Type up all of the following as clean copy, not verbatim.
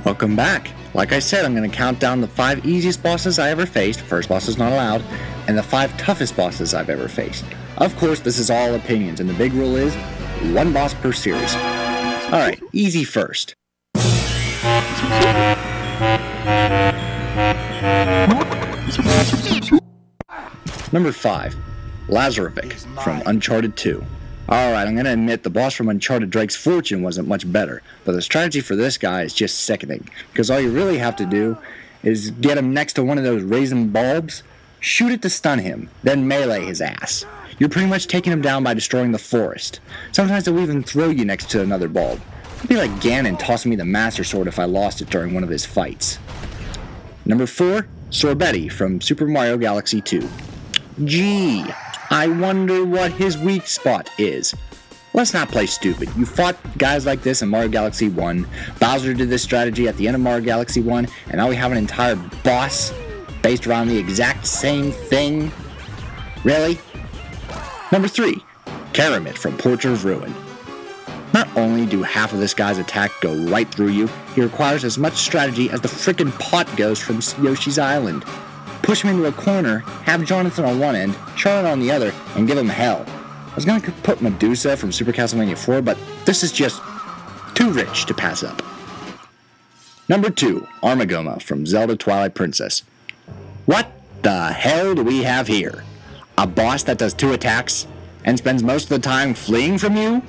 Welcome back. Like I said, I'm going to count down the 5 easiest bosses I ever faced, first boss is not allowed, and the 5 toughest bosses I've ever faced. Of course, this is all opinions, and the big rule is 1 boss per series. Alright, easy first. Number 5, Lazarevic from Uncharted 2. Alright, I'm going to admit the boss from Uncharted Drake's Fortune wasn't much better, but the strategy for this guy is just sickening, because all you really have to do is get him next to one of those raisin bulbs, shoot it to stun him, then melee his ass. You're pretty much taking him down by destroying the forest. Sometimes they'll even throw you next to another bulb. It'd be like Ganon tossing me the Master Sword if I lost it during one of his fights. Number 4, Sorbetti from Super Mario Galaxy 2. Gee, I wonder what his weak spot is. Let's not play stupid. You fought guys like this in Mario Galaxy 1, Bowser did this strategy at the end of Mario Galaxy 1, and now we have an entire boss based around the exact same thing? Really? Number 3, Karamit from Portrait of Ruin. Not only do half of this guy's attack go right through you, he requires as much strategy as the frickin' pot goes from Yoshi's Island. Push him into a corner, have Jonathan on one end, Charlotte on the other, and give him hell. I was gonna put Medusa from Super Castlevania 4, but this is just too rich to pass up. Number 2, Armogohma from Zelda Twilight Princess. What the hell do we have here? A boss that does 2 attacks and spends most of the time fleeing from you?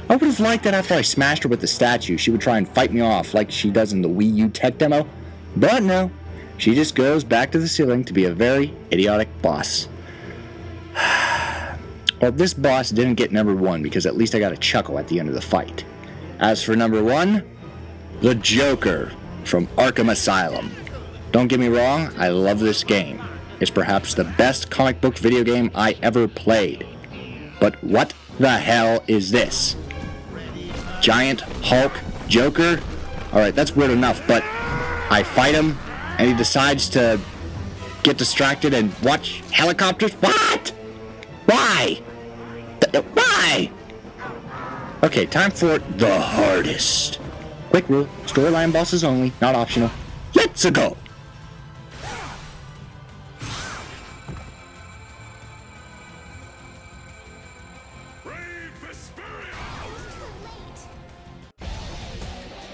I would have liked that after I smashed her with the statue, she would try and fight me off like she does in the Wii U tech demo. But no, she just goes back to the ceiling to be a very idiotic boss. Well, this boss didn't get number 1 because at least I got a chuckle at the end of the fight. As for number 1, the Joker from Arkham Asylum. Don't get me wrong, I love this game. It's perhaps the best comic book video game I ever played. But what the hell is this? Giant Hulk Joker? Alright, that's weird enough, but I fight him, and he decides to get distracted and watch helicopters? What? Why? Why? Okay, time for the hardest. Quick rule, storyline bosses only, not optional. Let's go!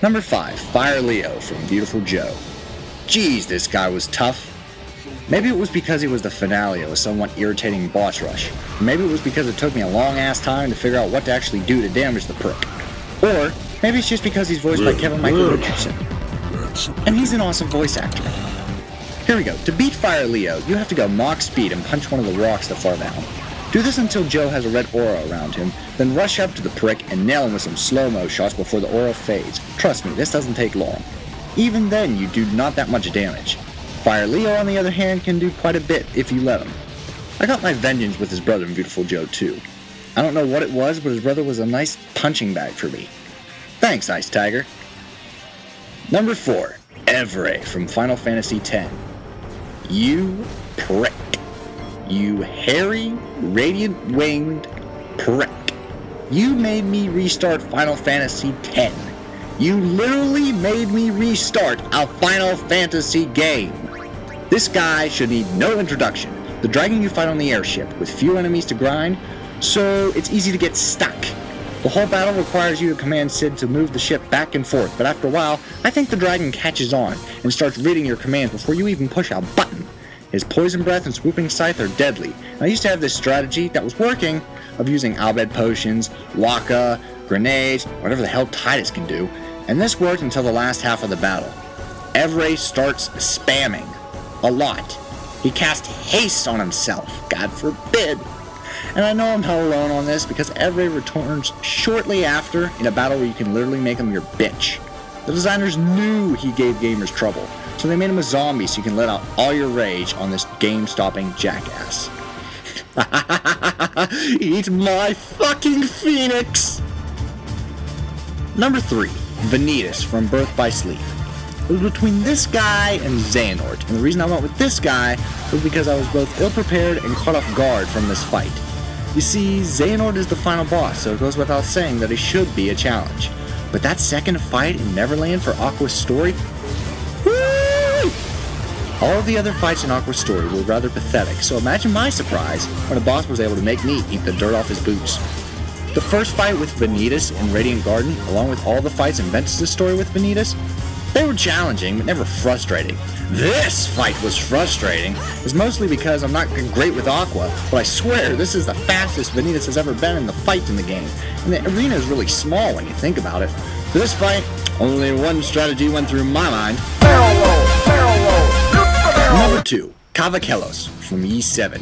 Number 5, Fire Leo from Beautiful Joe. Jeez, this guy was tough. Maybe it was because he was the finale of a somewhat irritating boss rush. Maybe it was because it took me a long ass time to figure out what to actually do to damage the prick. Or maybe it's just because he's voiced by Kevin Michael Richardson. And he's an awesome voice actor. Here we go. To beat Fire Leo, you have to go Mach speed and punch one of the rocks that fall down. Do this until Joe has a red aura around him, then rush up to the prick and nail him with some slow-mo shots before the aura fades. Trust me, this doesn't take long. Even then, you do not that much damage. Fire Leo, on the other hand, can do quite a bit if you let him. I got my vengeance with his brother in Beautiful Joe too. I don't know what it was, but his brother was a nice punching bag for me. Thanks, Ice Tiger. Number 4, Evrae from Final Fantasy X. You prick. You hairy, radiant-winged prick. You made me restart Final Fantasy X. You literally made me restart a Final Fantasy game. This guy should need no introduction. The dragon you fight on the airship, with few enemies to grind, so it's easy to get stuck. The whole battle requires you to command Sid to move the ship back and forth, but after a while, I think the dragon catches on and starts reading your commands before you even push a button. His poison breath and swooping scythe are deadly, and I used to have this strategy that was working of using Albed potions, Waka, grenades, whatever the hell Titus can do, and this worked until the last half of the battle. Evrae starts spamming. A lot. He cast haste on himself, God forbid. And I know I'm not alone on this because Evrae returns shortly after in a battle where you can literally make him your bitch. The designers knew he gave gamers trouble, so they made him a zombie so you can let out all your rage on this game-stopping jackass. Eat my fucking phoenix! Number 3, Vanitas from Birth by Sleep. It was between this guy and Xehanort, and the reason I went with this guy was because I was both ill-prepared and caught off guard from this fight. You see, Xehanort is the final boss, so it goes without saying that he should be a challenge. But that second fight in Neverland for Aqua's story, All of the other fights in Aqua's story were rather pathetic, so imagine my surprise when a boss was able to make me eat the dirt off his boots. The first fight with Vanitas in Radiant Garden, along with all the fights in Ventus' story with Vanitas, they were challenging, but never frustrating. This fight was frustrating. It's mostly because I'm not great with Aqua, but I swear this is the fastest Vanitas has ever been in the fight in the game, and the arena is really small when you think about it. For this fight, only one strategy went through my mind. Number 2, Cavakelos from E7.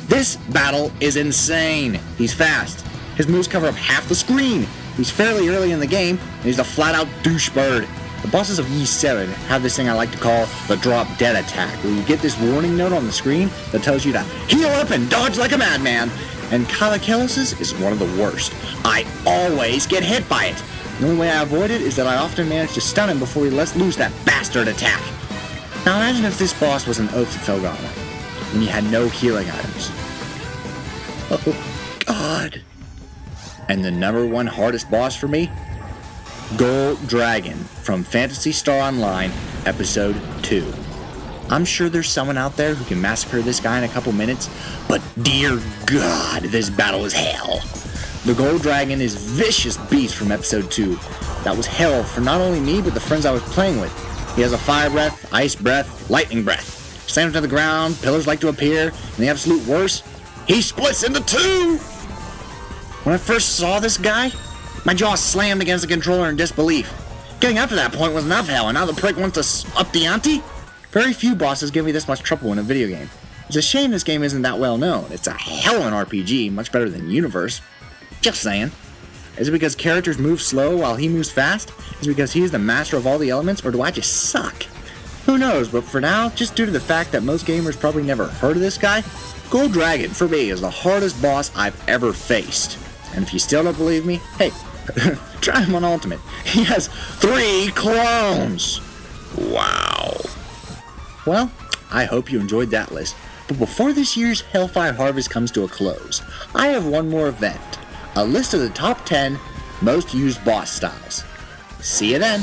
This battle is insane. He's fast. His moves cover up half the screen. He's fairly early in the game, and he's a flat-out douchebird. The bosses of E7 have this thing I like to call the drop dead attack, where you get this warning note on the screen that tells you to heal up and dodge like a madman. And Cavakelos's is one of the worst. I always get hit by it. The only way I avoid it is that I often manage to stun him before he lets loose that bastard attack. Now imagine if this boss was an Oath of Felghana, and you had no healing items. Oh, God. And the number 1 hardest boss for me? Gold Dragon from Phantasy Star Online, Episode 2. I'm sure there's someone out there who can massacre this guy in a couple minutes, but dear God, this battle is hell. The Gold Dragon is vicious beast from Episode 2. That was hell for not only me, but the friends I was playing with. He has a fire breath, ice breath, lightning breath. Slams to the ground, pillars like to appear, and the absolute worst, he splits into 2! When I first saw this guy, my jaw slammed against the controller in disbelief. Getting up to that point was enough hell, and now the prick wants to up the ante? Very few bosses give me this much trouble in a video game. It's a shame this game isn't that well known. It's a hell of an RPG, much better than Universe. Just saying. Is it because characters move slow while he moves fast? Is it because he's the master of all the elements, or do I just suck? Who knows, but for now, just due to the fact that most gamers probably never heard of this guy, Gold Dragon, for me, is the hardest boss I've ever faced. And if you still don't believe me, hey, try him on Ultimate. He has 3 clones! Wow. Well, I hope you enjoyed that list. But before this year's Hellfire Harvest comes to a close, I have one more event. A list of the top 10 most used boss styles. See you then!